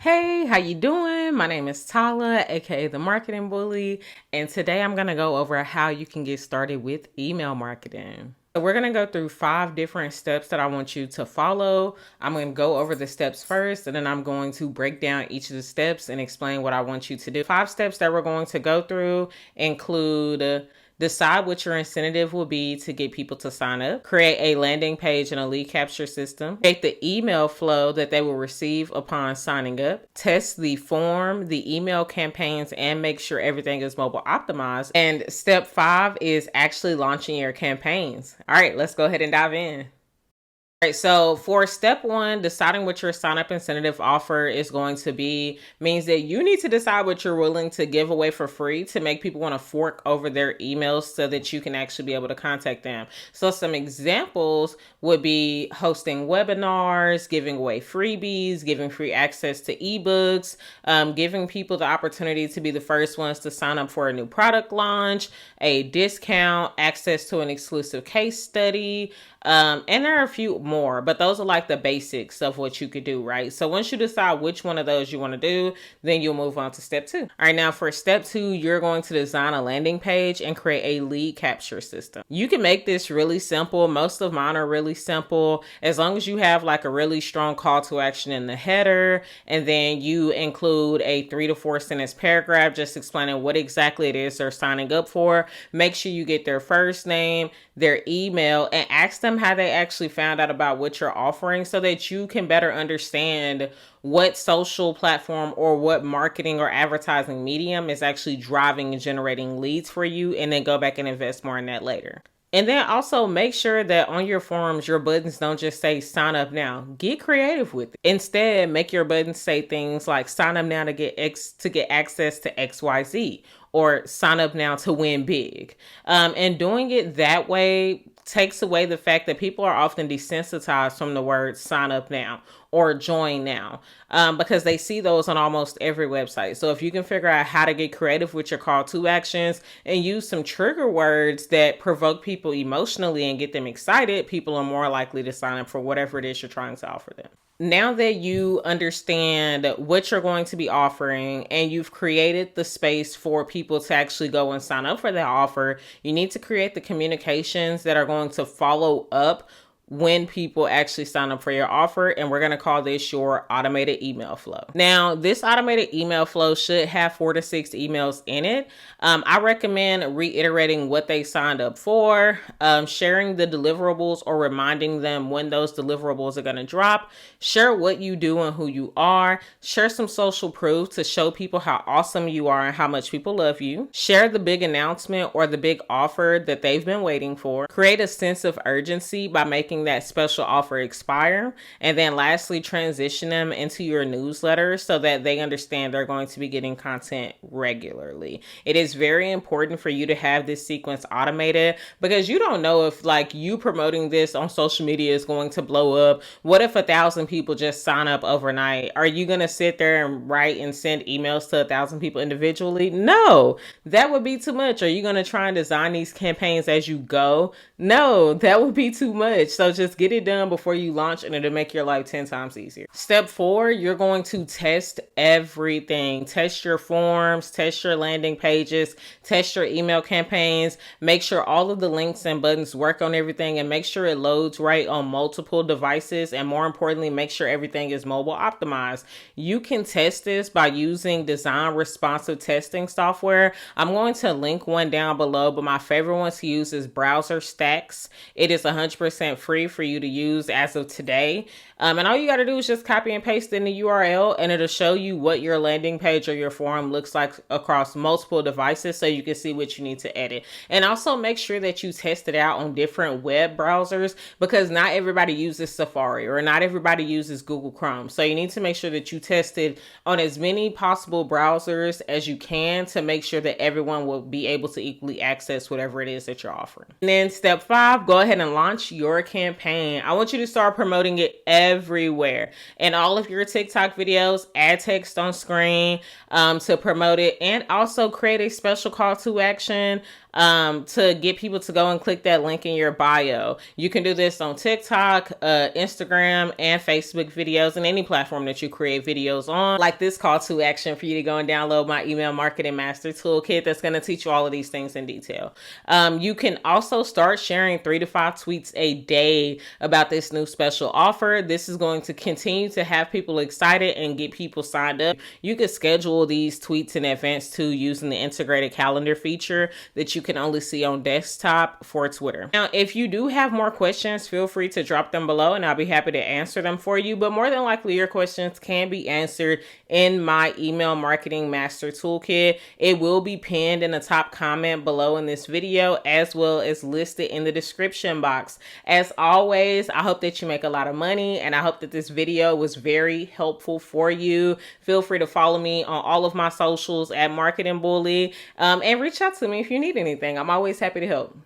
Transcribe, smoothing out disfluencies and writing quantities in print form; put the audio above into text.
Hey, how you doing? My name is Tala, aka the Marketing Bully, and today I'm going to go over how you can get started with email marketing. So we're going to go through 5 different steps that I want you to follow. I'm going to go over the steps first, and then I'm going to break down each of the steps and explain what I want you to do. 5 steps that we're going to go through include decide what your incentive will be to get people to sign up. Create a landing page and a lead capture system. Create the email flow that they will receive upon signing up. Test the form, the email campaigns, and make sure everything is mobile optimized. And step 5 is actually launching your campaigns. All right, let's go ahead and dive in. Right, so for step 1, deciding what your sign up incentive offer is going to be means that you need to decide what you're willing to give away for free to make people want to fork over their emails so that you can actually be able to contact them. So some examples would be hosting webinars, giving away freebies, giving free access to ebooks, giving people the opportunity to be the first ones to sign up for a new product launch, a discount, access to an exclusive case study, and there are a few more, but those are like the basics of what you could do, right? So once you decide which one of those you want to do, then you'll move on to step 2. All right, now for step 2, you're going to design a landing page and create a lead capture system. You can make this really simple. Most of mine are really simple. As long as you have like a really strong call to action in the header, and then you include a 3 to 4 sentence paragraph just explaining what exactly it is they're signing up for. Make sure you get their first name, their email, and ask them how they actually found out about what you're offering so that you can better understand what social platform or what marketing or advertising medium is actually driving and generating leads for you, and then go back and invest more in that later. And then also make sure that on your forms, your buttons don't just say sign up now. Get creative with it. Instead, make your buttons say things like sign up now to get access to XYZ, or sign up now to win big. And doing it that way takes away the fact that people are often desensitized from the word sign up now or join now, because they see those on almost every website. So if you can figure out how to get creative with your call to actions and use some trigger words that provoke people emotionally and get them excited, people are more likely to sign up for whatever it is you're trying to offer them. Now that you understand what you're going to be offering and you've created the space for people to actually go and sign up for that offer, you need to create the communications that are going to follow up when people actually sign up for your offer. And we're going to call this your automated email flow. Now, this automated email flow should have 4 to 6 emails in it. I recommend reiterating what they signed up for, sharing the deliverables or reminding them when those deliverables are going to drop, share what you do and who you are, share some social proof to show people how awesome you are and how much people love you, share the big announcement or the big offer that they've been waiting for, create a sense of urgency by making that special offer expire, and then lastly, transition them into your newsletter so that they understand they're going to be getting content regularly. It is very important for you to have this sequence automated because you don't know if like you promoting this on social media is going to blow up. What if 1,000 people just sign up overnight? Are you going to sit there and write and send emails to 1,000 people individually? No, that would be too much. Are you going to try and design these campaigns as you go? No, that would be too much. So just get it done before you launch and it'll make your life 10 times easier. Step 4, you're going to test everything. Test your forms, test your landing pages, test your email campaigns, make sure all of the links and buttons work on everything, and make sure it loads right on multiple devices. And more importantly, make sure everything is mobile optimized. You can test this by using design responsive testing software. I'm going to link one down below, but my favorite one to use is Browser Stacks. It is 100% free for you to use as of today. And all you got to do is just copy and paste in the URL, and it'll show you what your landing page or your form looks like across multiple devices so you can see what you need to edit. And also make sure that you test it out on different web browsers because not everybody uses Safari or not everybody uses Google Chrome. So you need to make sure that you test it on as many possible browsers as you can to make sure that everyone will be able to equally access whatever it is that you're offering. And then step 5, go ahead and launch your campaign. I want you to start promoting it everywhere. In all of your TikTok videos, add text on screen to promote it, and also create a special call to action to get people to go and click that link in your bio. You can do this on TikTok, Instagram, and Facebook videos, and any platform that you create videos on. Like this call to action for you to go and download my email marketing master toolkit that's going to teach you all of these things in detail. You can also start sharing 3 to 5 tweets a day about this new special offer. This is going to continue to have people excited and get people signed up. You can schedule these tweets in advance too using the integrated calendar feature that you can only see on desktop for Twitter. Now, if you do have more questions, feel free to drop them below and I'll be happy to answer them for you. But more than likely, your questions can be answered in my email marketing master toolkit. It will be pinned in the top comment below in this video, as well as listed in the description box. As always, I hope that you make a lot of money, and I hope that this video was very helpful for you. Feel free to follow me on all of my socials at Marketing Bully, and reach out to me if you need anything. I'm always happy to help.